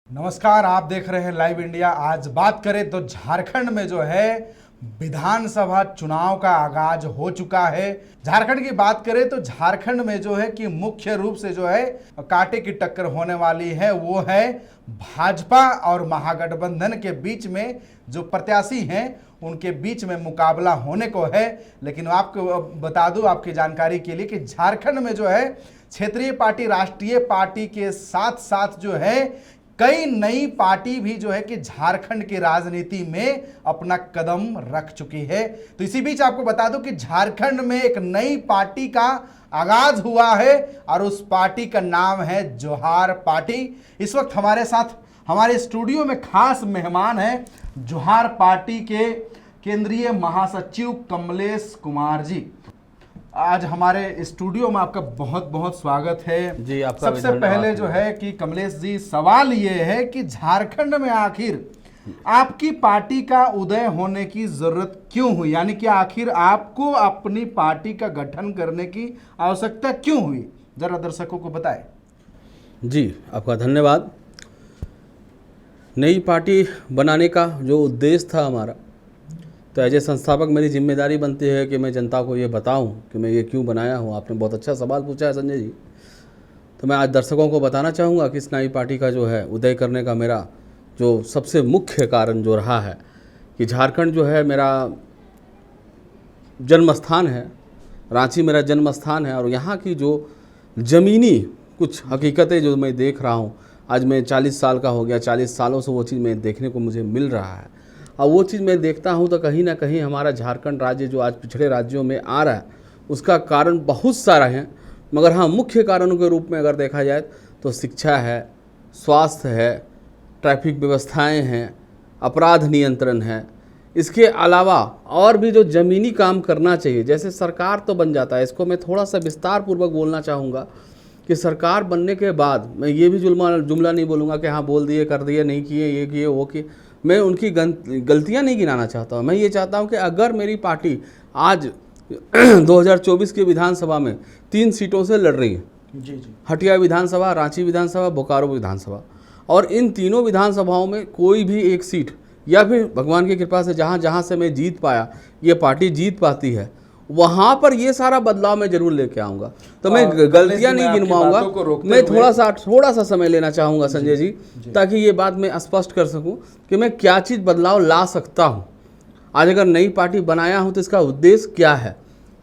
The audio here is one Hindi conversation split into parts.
नमस्कार, आप देख रहे हैं लाइव इंडिया। आज बात करें तो झारखंड में जो है विधानसभा चुनाव का आगाज हो चुका है। झारखंड की बात करें तो झारखंड में जो है कि मुख्य रूप से जो है कांटे की टक्कर होने वाली है वो है भाजपा और महागठबंधन के बीच में जो प्रत्याशी हैं उनके बीच में मुकाबला होने को है। लेकिन आपको बता दूं आपकी जानकारी के लिए कि झारखंड में जो है क्षेत्रीय पार्टी, राष्ट्रीय पार्टी के साथ साथ जो है कई नई पार्टी भी जो है कि झारखंड की राजनीति में अपना कदम रख चुकी है। तो इसी बीच आपको बता दूं कि झारखंड में एक नई पार्टी का आगाज हुआ है और उस पार्टी का नाम है जोहार पार्टी। इस वक्त हमारे साथ हमारे स्टूडियो में खास मेहमान हैं जोहार पार्टी के केंद्रीय महासचिव कमलेश कुमार जी। आज हमारे स्टूडियो में आपका बहुत बहुत स्वागत है जी। आपका सबसे पहले जो है कि कमलेश जी, सवाल ये है कि झारखंड में आखिर आपकी पार्टी का उदय होने की जरूरत क्यों हुई, यानी कि आखिर आपको अपनी पार्टी का गठन करने की आवश्यकता क्यों हुई, जरा दर्शकों को बताएं। जी, आपका धन्यवाद। नई पार्टी बनाने का जो उद्देश्य था हमारा, तो एज ए संस्थापक मेरी जिम्मेदारी बनती है कि मैं जनता को ये बताऊं कि मैं ये क्यों बनाया हूं। आपने बहुत अच्छा सवाल पूछा है संजय जी। तो मैं आज दर्शकों को बताना चाहूँगा कि इस नई पार्टी का जो है उदय करने का मेरा जो सबसे मुख्य कारण जो रहा है कि झारखंड जो है मेरा जन्म स्थान है, रांची मेरा जन्म स्थान है, और यहाँ की जो ज़मीनी कुछ हकीकतें जो मैं देख रहा हूँ, आज मैं 40 साल का हो गया, 40 सालों से वो चीज़ मैं देखने को मुझे मिल रहा है। और वो चीज़ मैं देखता हूँ तो कहीं ना कहीं हमारा झारखंड राज्य जो आज पिछड़े राज्यों में आ रहा है उसका कारण बहुत सारा है, मगर हाँ, मुख्य कारणों के रूप में अगर देखा जाए तो शिक्षा है, स्वास्थ्य है, ट्रैफिक व्यवस्थाएं हैं, अपराध नियंत्रण है। इसके अलावा और भी जो ज़मीनी काम करना चाहिए, जैसे सरकार तो बन जाता है, इसको मैं थोड़ा सा विस्तार पूर्वक बोलना चाहूँगा कि सरकार बनने के बाद मैं ये भी जुमला नहीं बोलूँगा कि हाँ बोल दिए, कर दिए, नहीं किए, ये किए, वो किए। मैं उनकी गलतियां नहीं गिनाना चाहता हूं। मैं ये चाहता हूं कि अगर मेरी पार्टी आज 2024 के विधानसभा में 3 सीटों से लड़ रही है, जी, हटिया विधानसभा, रांची विधानसभा, बोकारो विधानसभा, और इन तीनों विधानसभाओं में कोई भी एक सीट या फिर भगवान की कृपा से जहाँ जहाँ से मैं जीत पाया, ये पार्टी जीत पाती है, वहाँ पर ये सारा बदलाव मैं जरूर लेके आऊँगा। तो मैं गलतियाँ नहीं गिनवाऊंगा। मैं थोड़ा सा समय लेना चाहूँगा संजय जी, ताकि ये बात मैं स्पष्ट कर सकूँ कि मैं क्या चीज़ बदलाव ला सकता हूँ। आज अगर नई पार्टी बनाया हूँ तो इसका उद्देश्य क्या है।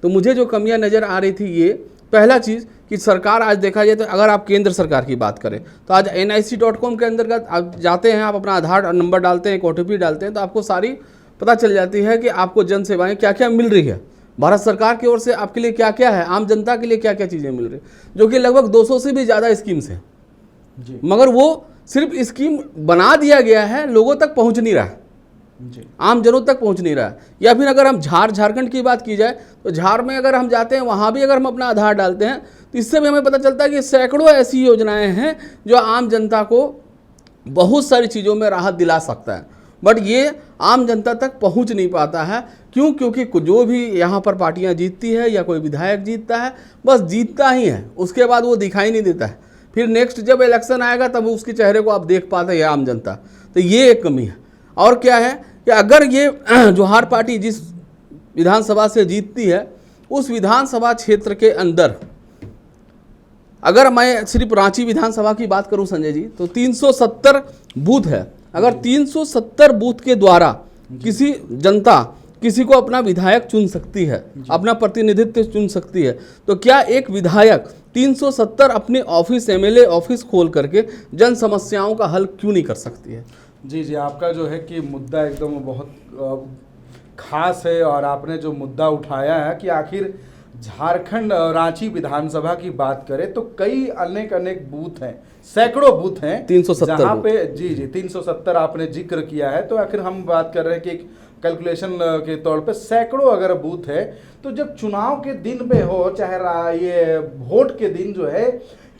तो मुझे जो कमियाँ नज़र आ रही थी, ये पहला चीज़ कि सरकार आज देखा जाए तो अगर आप केंद्र सरकार की बात करें तो आज nic.com के अंतर्गत आप जाते हैं, आप अपना आधार नंबर डालते हैं, एक OTP डालते हैं, तो आपको सारी पता चल जाती है कि आपको जन सेवाएँ क्या क्या मिल रही है, भारत सरकार की ओर से आपके लिए क्या क्या है, आम जनता के लिए क्या क्या चीज़ें मिल रही, जो कि लगभग 200 से भी ज़्यादा स्कीम्स हैं जी। मगर वो सिर्फ स्कीम बना दिया गया है, लोगों तक पहुंच नहीं रहा है जी, आम जनों तक पहुंच नहीं रहा है। या फिर अगर हम झारखंड की बात की जाए तो झार में अगर हम जाते हैं, वहाँ भी अगर हम अपना आधार डालते हैं तो इससे भी हमें पता चलता है कि सैकड़ों ऐसी योजनाएँ हैं जो आम जनता को बहुत सारी चीज़ों में राहत दिला सकता है, बट ये आम जनता तक पहुंच नहीं पाता है। क्यों? क्योंकि जो भी यहाँ पर पार्टियाँ जीतती है या कोई विधायक जीतता है, बस जीतता ही है, उसके बाद वो दिखाई नहीं देता है। फिर नेक्स्ट जब इलेक्शन आएगा तब उसके चेहरे को आप देख पाते हैं आम जनता। तो ये एक कमी है। और क्या है कि अगर ये जोहार पार्टी जिस विधानसभा से जीतती है, उस विधानसभा क्षेत्र के अंदर अगर मैं सिर्फ रांची विधानसभा की बात करूँ संजय जी, तो 370 बूथ है। अगर 370 बूथ के द्वारा किसी जनता किसी को अपना विधायक चुन सकती है, अपना प्रतिनिधित्व चुन सकती है, तो क्या एक विधायक 370 अपने ऑफिस, MLA ऑफिस खोल करके जन समस्याओं का हल क्यों नहीं कर सकती है। जी जी, आपका जो है कि मुद्दा एकदम बहुत खास है और आपने जो मुद्दा उठाया है कि आखिर झारखंड रांची विधानसभा की बात करें तो कई अनेक बूथ हैं, सैकड़ों बूथ हैं, 370 जहाँ पे जी 370 आपने जिक्र किया है। तो आखिर हम बात कर रहे हैं कि कैलकुलेशन के तौर पे सैकड़ों अगर बूथ है, तो जब चुनाव के दिन पे हो, चाहे ये वोट के दिन जो है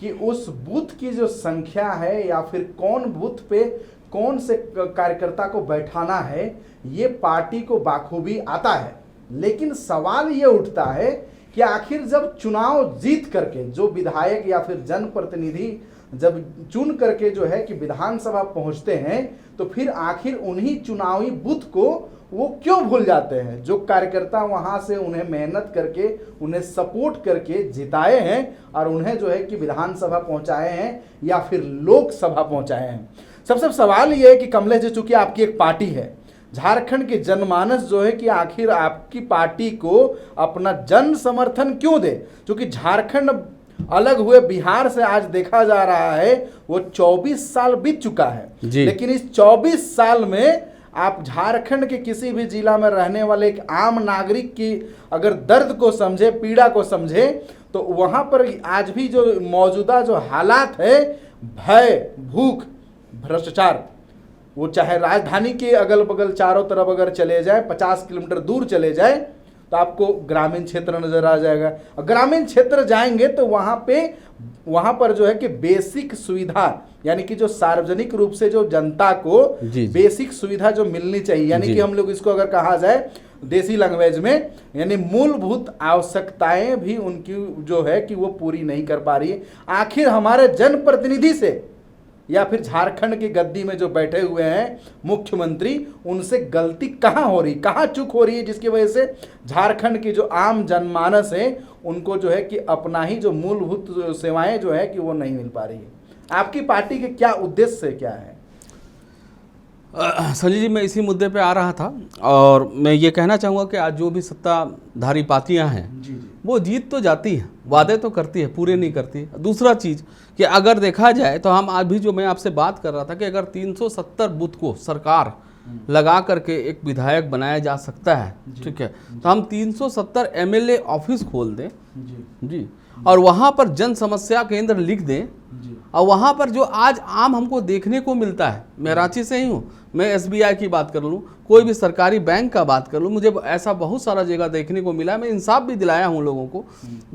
कि उस बूथ की जो संख्या है या फिर कौन बूथ पे कौन से कार्यकर्ता को बैठाना है, ये पार्टी को बाखूबी आता है। लेकिन सवाल ये उठता है कि आखिर जब चुनाव जीत करके जो विधायक या फिर जनप्रतिनिधि जब चुन करके जो है कि विधानसभा पहुंचते हैं तो फिर आखिर उन्हीं चुनावी बूथ को वो क्यों भूल जाते हैं? जो कार्यकर्ता वहां से उन्हें मेहनत करके उन्हें सपोर्ट करके जिताए हैं और उन्हें जो है कि विधानसभा पहुंचाए हैं या फिर लोकसभा पहुंचाए हैं। सबसे सवाल ये है कि कमलेश जी, चूंकि आपकी एक पार्टी है, झारखंड के जनमानस जो है कि आखिर आपकी पार्टी को अपना जन समर्थन क्यों दे? क्योंकि झारखंड अलग हुए बिहार से आज देखा जा रहा है वो 24 साल बीत चुका है, लेकिन इस 24 साल में आप झारखंड के किसी भी जिला में रहने वाले एक आम नागरिक की अगर दर्द को समझे, पीड़ा को समझे, तो वहां पर आज भी जो मौजूदा जो हालात है, भय, भूख, भ्रष्टाचार, वो चाहे राजधानी के अगल बगल चारों तरफ अगर चले जाए, 50 किलोमीटर दूर चले जाए तो आपको ग्रामीण क्षेत्र नजर आ जाएगा। और ग्रामीण क्षेत्र जाएंगे तो वहां पर जो है कि बेसिक सुविधा, यानी कि जो सार्वजनिक रूप से जो जनता को बेसिक सुविधा जो मिलनी चाहिए, यानी कि हम लोग इसको अगर कहा जाए देसी लैंग्वेज में, यानी मूलभूत आवश्यकताएं भी उनकी जो है कि वो पूरी नहीं कर पा रही है। आखिर हमारे जनप्रतिनिधि से या फिर झारखंड की गद्दी में जो बैठे हुए हैं मुख्यमंत्री, उनसे गलती कहाँ हो रही, कहाँ चूक हो रही है, जिसकी वजह से झारखंड की जो आम जनमानस है उनको जो है कि अपना ही जो मूलभूत सेवाएं जो है कि वो नहीं मिल पा रही है। आपकी पार्टी के क्या उद्देश्य क्या है? संजय जी, मैं इसी मुद्दे पे आ रहा था और मैं ये कहना चाहूँगा कि आज जो भी सत्ताधारी पार्टियां हैं वो जीत तो जाती है, वादे तो करती है, पूरे नहीं करती है। दूसरा चीज़ कि अगर देखा जाए तो हम आज भी जो मैं आपसे बात कर रहा था कि अगर 370 बूथ को सरकार लगा करके एक विधायक बनाया जा सकता है, ठीक है, तो हम 370 MLA ऑफिस खोल दें जी, और वहाँ पर जन समस्या केंद्र लिख दें, और वहाँ पर जो आज आम हमको देखने को मिलता है, मैं रांची से ही हूँ, मैं SBI की बात कर लूँ, कोई भी सरकारी बैंक का बात कर लूँ, मुझे ऐसा बहुत सारा जगह देखने को मिला है। मैं इंसाफ भी दिलाया हूँ लोगों को,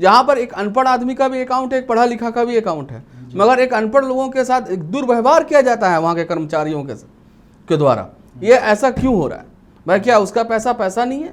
जहाँ पर एक अनपढ़ आदमी का भी अकाउंट है, एक पढ़ा लिखा का भी अकाउंट है, मगर एक अनपढ़ लोगों के साथ एक दुर्व्यवहार किया जाता है वहाँ के कर्मचारियों के द्वारा। ये ऐसा क्यों हो रहा है भाई? क्या उसका पैसा नहीं है?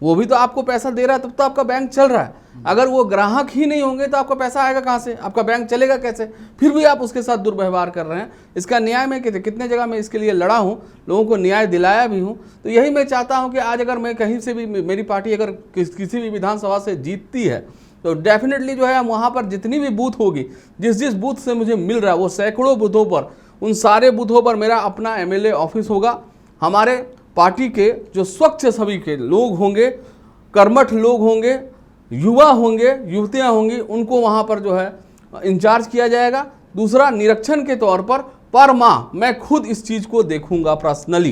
वो भी तो आपको पैसा दे रहा है, तब तो आपका बैंक चल रहा है। अगर वो ग्राहक ही नहीं होंगे तो आपका पैसा आएगा कहाँ से? आपका बैंक चलेगा कैसे? फिर भी आप उसके साथ दुर्व्यवहार कर रहे हैं। इसका न्याय मैं कितने जगह मैं इसके लिए लड़ा हूँ, लोगों को न्याय दिलाया भी हूँ। तो यही मैं चाहता हूँ कि आज अगर मैं कहीं से भी, मेरी पार्टी अगर किसी भी विधानसभा से जीतती है तो डेफिनेटली जो है हम वहाँ पर जितनी भी बूथ होगी, जिस बूथ से मुझे मिल रहा है, वो सैकड़ों बूथों पर, उन सारे बूथों पर मेरा अपना MLA ऑफिस होगा। हमारे पार्टी के जो स्वच्छ छवि के लोग होंगे, कर्मठ लोग होंगे, युवा होंगे, युवतियां होंगी, उनको वहां पर जो है इंचार्ज किया जाएगा। दूसरा, निरीक्षण के तौर पर माह मैं खुद इस चीज़ को देखूंगा पर्सनली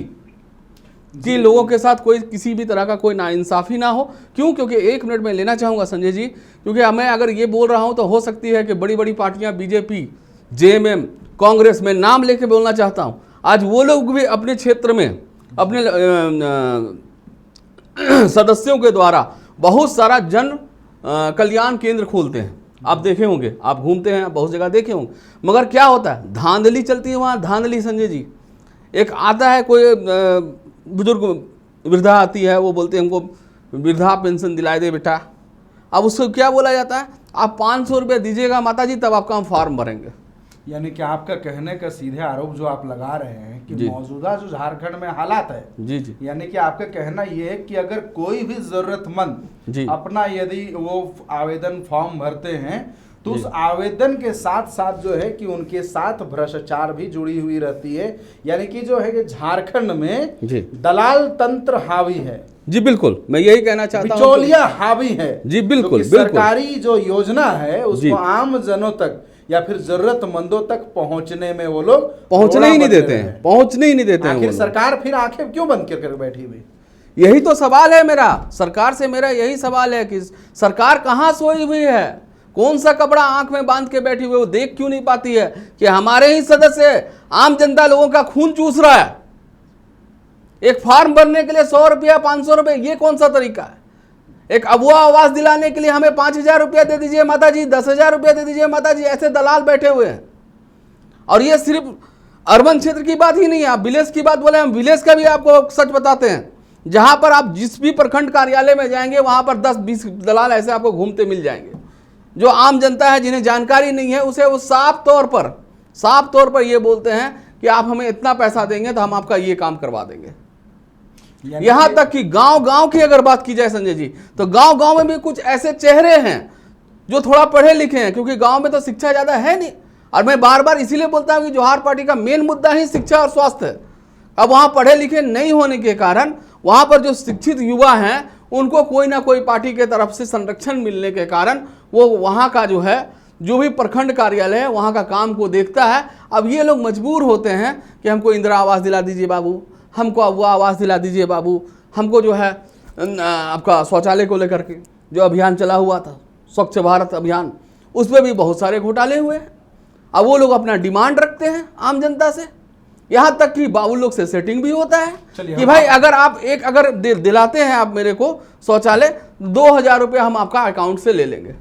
कि लोगों के साथ कोई किसी भी तरह का कोई नाइंसाफ़ी ना हो। क्यों? क्योंकि 1 मिनट में लेना चाहूँगा संजय जी, क्योंकि मैं अगर ये बोल रहा हूँ तो हो सकती है कि बड़ी बड़ी पार्टियाँ BJP, JMM, कांग्रेस में नाम लेके बोलना चाहता हूँ, आज वो लोग भी अपने क्षेत्र में अपने सदस्यों के द्वारा बहुत सारा जन कल्याण केंद्र खोलते हैं। आप देखे होंगे, आप घूमते हैं, बहुत जगह देखे होंगे, मगर क्या होता है, धांधली चलती है वहाँ, धांधली संजय जी। एक आता है कोई बुजुर्ग वृद्धा आती है, वो बोलते हैं हमको वृद्धा पेंशन दिलाए दे बेटा। अब उसको क्या बोला जाता है, आप 500 रुपये दीजिएगा माता जी, तब आपका हम फॉर्म भरेंगे। यानी कि आपका कहने का सीधे आरोप जो आप लगा रहे हैं कि मौजूदा जो झारखंड में हालात है, जी, यानी कि आपका कहना यह है कि अगर कोई भी जरूरतमंद अपना यदि वो आवेदन फॉर्म भरते हैं तो उस आवेदन के साथ साथ जो है कि उनके साथ भ्रष्टाचार भी जुड़ी हुई रहती है। यानी कि जो है कि झारखंड में दलाल तंत्र हावी है। जी बिल्कुल, मैं यही कहना चाहता हूँ, बिचौलिया हावी है। जी बिल्कुल, सरकारी जो योजना है उसको आम जनों तक या फिर जरूरतमंदों तक पहुंचने में वो लोग पहुंचने ही नहीं देते हैं। आखिर सरकार फिर आंखें क्यों बंद कर बैठी हुई? यही तो सवाल है मेरा, सरकार से मेरा यही सवाल है कि सरकार कहाँ सोई हुई है? कौन सा कपड़ा आंख में बांध के बैठी हुई, वो देख क्यों नहीं पाती है कि हमारे ही सदस्य आम जनता लोगों का खून चूस रहा है? एक फॉर्म भरने के लिए 100 रुपया, 500 रुपये, ये कौन सा तरीका है? एक अबुआ आवास दिलाने के लिए हमें 5000 रुपया दे दीजिए माता जी, 10,000 रुपया दे दीजिए माता जी, ऐसे दलाल बैठे हुए हैं। और ये सिर्फ अर्बन क्षेत्र की बात ही नहीं है, आप विलेज की बात बोले, हम विलेज का भी आपको सच बताते हैं। जहां पर आप जिस भी प्रखंड कार्यालय में जाएंगे वहां पर 10-20 दलाल ऐसे आपको घूमते मिल जाएंगे। जो आम जनता है जिन्हें जानकारी नहीं है उसे वो साफ तौर पर ये बोलते हैं कि आप हमें इतना पैसा देंगे तो हम आपका ये काम करवा देंगे। यहां तक कि गांव की अगर बात की जाए संजय जी, तो गांव में भी कुछ ऐसे चेहरे हैं जो थोड़ा पढ़े लिखे हैं, क्योंकि गांव में तो शिक्षा ज्यादा है नहीं। और मैं बार बार इसीलिए बोलता हूं कि जोहार पार्टी का मेन मुद्दा ही शिक्षा और स्वास्थ्य है। अब वहां पढ़े लिखे नहीं होने के कारण वहां पर जो शिक्षित युवा हैं उनको कोई ना कोई पार्टी के तरफ से संरक्षण मिलने के कारण वो वहां का जो भी प्रखंड कार्यालय है वहां का काम को देखता है। अब ये लोग मजबूर होते हैं कि हमको इंदिरा आवास दिला दीजिए बाबू, हमको अबुआ आवास दिला दीजिए बाबू, हमको आपका शौचालय को लेकर के जो अभियान चला हुआ था स्वच्छ भारत अभियान, उसमें भी बहुत सारे घोटाले हुए हैं। अब वो लोग अपना डिमांड रखते हैं आम जनता से, यहाँ तक कि बाबू लोग से सेटिंग भी होता है कि भाई अगर दिलाते हैं आप मेरे को शौचालय, 2000 रुपये हम आपका अकाउंट से ले लेंगे।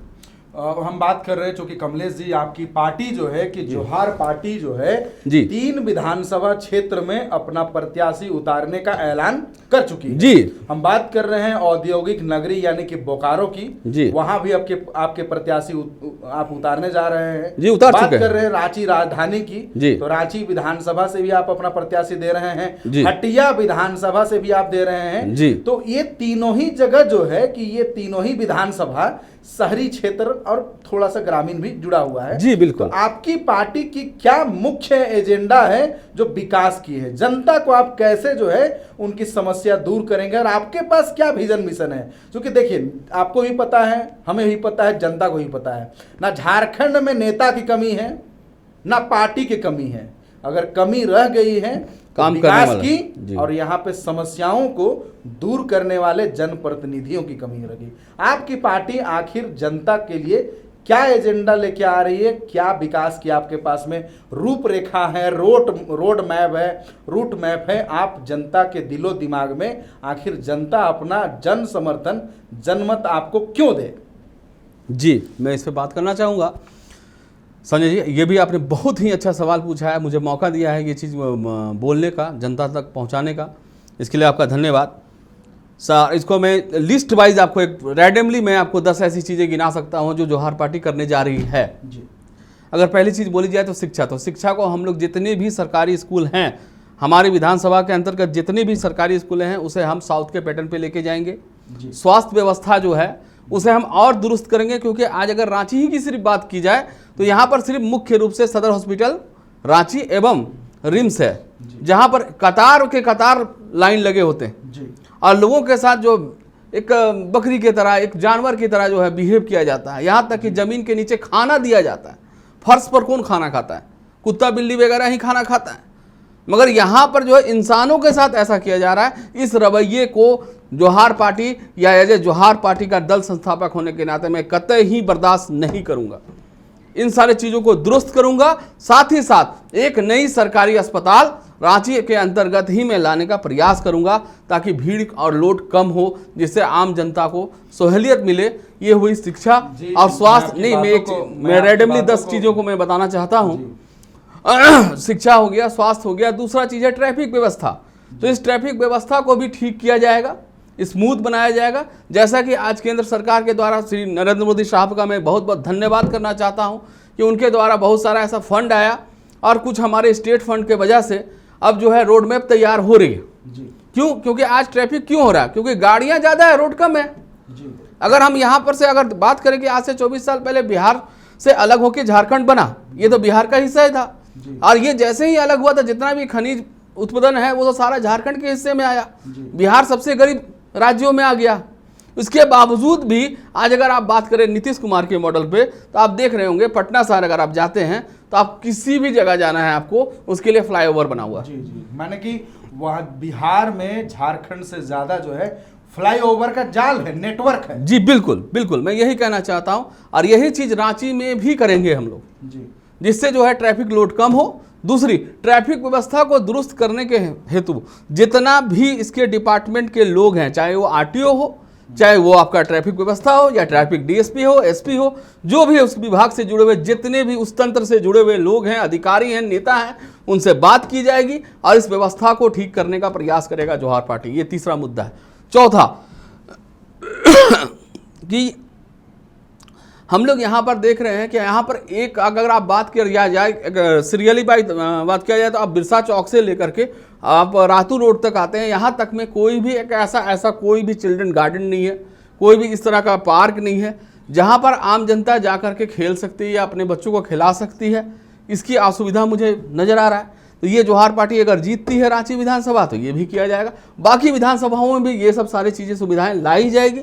हम बात कर रहे हैं चूंकि कमलेश जी आपकी पार्टी जो है कि जोहार पार्टी जो है 3 विधानसभा क्षेत्र में अपना प्रत्याशी उतारने का ऐलान कर चुकी है। जी हम बात कर रहे हैं औद्योगिक नगरी यानी कि बोकारो की, जी वहां भी आपके प्रत्याशी आप उतारने जा रहे हैं। जी उतार बात चुके कर रहे हैं रांची राजधानी की जी, तो रांची विधानसभा से भी आप अपना प्रत्याशी दे रहे हैं, हटिया विधानसभा से भी आप दे रहे हैं जी। तो ये तीनों ही जगह जो है कि ये तीनों ही विधानसभा शहरी क्षेत्र और थोड़ा सा ग्रामीण भी जुड़ा हुआ है। जी बिल्कुल। तो आपकी पार्टी की क्या मुख्य एजेंडा है जो विकास की है, जनता को आप कैसे जो है उनकी समस्या दूर करेंगे और आपके पास क्या विजन मिशन है? क्योंकि देखिए आपको भी पता है, हमें भी पता है, जनता को भी पता है, ना झारखंड में नेता की कमी है ना पार्टी की कमी है। अगर कमी रह गई है काम विकास की और यहाँ पे समस्याओं को दूर करने वाले जनप्रतिनिधियों की कमी रही। आपकी पार्टी आखिर जनता के लिए क्या एजेंडा लेके आ रही है, क्या विकास की आपके पास में रूपरेखा है, रूट मैप है? आप जनता के दिलो दिमाग में आखिर जनता अपना जन समर्थन जनमत आपको क्यों दे? जी मैं इस पर बात करना चाहूँगा संजय जी। ये भी आपने बहुत ही अच्छा सवाल पूछा है, मुझे मौका दिया है ये चीज़ बोलने का, जनता तक पहुंचाने का, इसके लिए आपका धन्यवाद सर। इसको मैं लिस्ट वाइज आपको एक रैंडमली मैं आपको 10 ऐसी चीज़ें गिना सकता हूं जो जोहार पार्टी करने जा रही है जी। अगर पहली चीज़ बोली जाए तो शिक्षा को हम लोग जितने भी सरकारी स्कूल हैं हमारी विधानसभा के अंतर्गत जितने भी सरकारी स्कूल हैं उसे हम साउथ के पैटर्न पे लेके जाएंगे। स्वास्थ्य व्यवस्था जो है उसे हम और दुरुस्त करेंगे, क्योंकि आज अगर रांची ही की सिर्फ बात की जाए तो यहाँ पर सिर्फ मुख्य रूप से सदर हॉस्पिटल रांची एवं रिम्स है, जहाँ पर कतार लाइन लगे होते हैं और लोगों के साथ जो एक बकरी के तरह, एक जानवर की तरह जो है बिहेव किया जाता है। यहाँ तक कि जमीन के नीचे खाना दिया जाता है, फर्श पर कौन खाना खाता है? कुत्ता बिल्ली वगैरह ही खाना खाता है। मगर यहाँ पर जो है इंसानों के साथ ऐसा किया जा रहा है। इस रवैये को जोहार पार्टी या एज ए जोहार पार्टी का दल संस्थापक होने के नाते मैं कतई ही बर्दाश्त नहीं करूँगा। इन सारे चीज़ों को दुरुस्त करूँगा। साथ ही साथ एक नई सरकारी अस्पताल रांची के अंतर्गत ही मैं लाने का प्रयास करूँगा ताकि भीड़ और लोड कम हो, जिससे आम जनता को सहूलियत मिले। ये हुई शिक्षा और स्वास्थ्य। नहीं, मैं रैंडमली 10 चीज़ों को मैं बताना चाहता हूँ। शिक्षा हो गया, स्वास्थ्य हो गया, दूसरा चीज़ है ट्रैफिक व्यवस्था। तो इस ट्रैफिक व्यवस्था को भी ठीक किया जाएगा, स्मूथ बनाया जाएगा। जैसा कि आज केंद्र सरकार के द्वारा श्री नरेंद्र मोदी साहब का मैं बहुत बहुत धन्यवाद करना चाहता हूं कि उनके द्वारा बहुत सारा ऐसा फंड आया और कुछ हमारे स्टेट फंड के वजह से अब जो है रोड मैप तैयार हो रही है। क्यों? क्योंकि आज ट्रैफिक क्यों हो रहा है? क्योंकि गाड़ियां ज़्यादा है, रोड कम है। अगर हम यहाँ पर से अगर बात करें कि आज से 24 साल पहले बिहार से अलग होकर झारखंड बना, ये तो बिहार का हिस्सा ही था और ये जैसे ही अलग हुआ था जितना भी खनिज उत्पादन है वो तो सारा झारखंड के हिस्से में आया। बिहार सबसे गरीब राज्यों में आ गया। इसके बावजूद भी आज अगर आप बात करें नीतीश कुमार के मॉडल पे तो आप देख रहे होंगे पटना शहर अगर आप जाते हैं तो आप किसी भी जगह जाना है आपको उसके लिए फ्लाईओवर बना हुआ है। माने कि वह बिहार में झारखंड से ज्यादा जो है फ्लाईओवर का जाल है, नेटवर्क है। जी बिल्कुल बिल्कुल, मैं यही कहना चाहता हूँ और यही चीज रांची में भी करेंगे हम लोग, जिससे जो है ट्रैफिक लोड कम हो। दूसरी, ट्रैफिक व्यवस्था को दुरुस्त करने के हेतु जितना भी इसके डिपार्टमेंट के लोग हैं, चाहे वो आरटीओ हो, चाहे वो आपका ट्रैफिक व्यवस्था हो या ट्रैफिक डीएसपी हो, एसपी हो, जो भी उस विभाग से जुड़े हुए जितने भी उस तंत्र से जुड़े हुए लोग हैं, अधिकारी हैं, नेता हैं, उनसे बात की जाएगी और इस व्यवस्था को ठीक करने का प्रयास करेगा जोहार पार्टी। ये तीसरा मुद्दा है। चौथा कि हम लोग यहाँ पर देख रहे हैं कि यहाँ पर एक अगर आप बात किया जाए सीरियली बात किया जाए तो आप बिरसा चौक से लेकर के आप रातू रोड तक आते हैं, यहाँ तक में कोई भी एक ऐसा कोई भी चिल्ड्रन गार्डन नहीं है, कोई भी इस तरह का पार्क नहीं है जहाँ पर आम जनता जा कर के खेल सकती है या अपने बच्चों को खिला सकती है। इसकी असुविधा मुझे नज़र आ रहा है। तो ये जोहार पार्टी अगर जीतती है रांची विधानसभा तो ये भी किया जाएगा, बाकी विधानसभाओं में भी ये सब सारी चीज़ें सुविधाएं लाई जाएगी।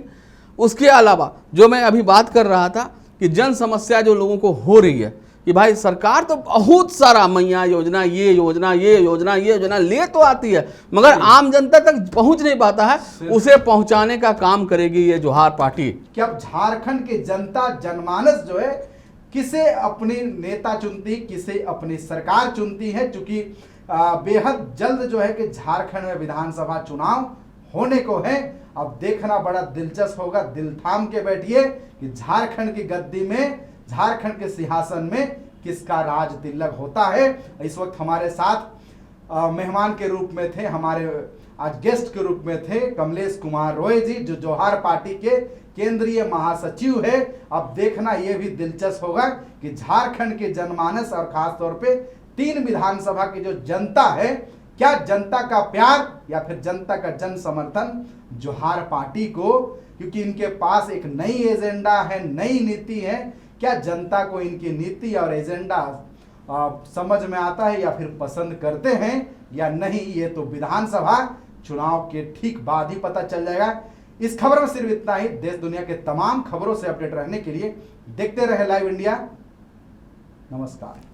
उसके अलावा जो मैं अभी बात कर रहा था कि जन समस्या जो लोगों को हो रही है कि भाई सरकार तो बहुत सारा मैया योजना ये योजना ले तो आती है मगर आम जनता तक पहुंच नहीं पाता है, उसे पहुंचाने का काम करेगी ये जोहार पार्टी। कि अब झारखंड की जनता जनमानस जो है किसे अपनी नेता चुनती, किसे अपनी सरकार चुनती है, क्योंकि बेहद जल्द जो है कि झारखंड में विधानसभा चुनाव होने को है। अब देखना बड़ा दिलचस्प होगा, दिल थाम के बैठिए कि झारखंड की गद्दी में, झारखंड के सिंहासन में किसका राज तिलक होता है। इस वक्त हमारे साथ मेहमान के रूप में थे, हमारे आज गेस्ट के रूप में थे कमलेश कुमार रॉय जी, जो जोहार पार्टी के केंद्रीय महासचिव है। अब देखना यह भी दिलचस्प होगा कि झारखंड के जनमानस और खासतौर पे 3 विधानसभा की जो जनता है, क्या जनता का प्यार या फिर जनता का जन समर्थन जोहार पार्टी को, क्योंकि इनके पास एक नई एजेंडा है, नई नीति है। क्या जनता को इनकी नीति और एजेंडा समझ में आता है या फिर पसंद करते हैं या नहीं, ये तो विधानसभा चुनाव के ठीक बाद ही पता चल जाएगा। इस खबर में सिर्फ इतना ही। देश दुनिया के तमाम खबरों से अपडेट रहने के लिए देखते रहे लाइव इंडिया। नमस्कार।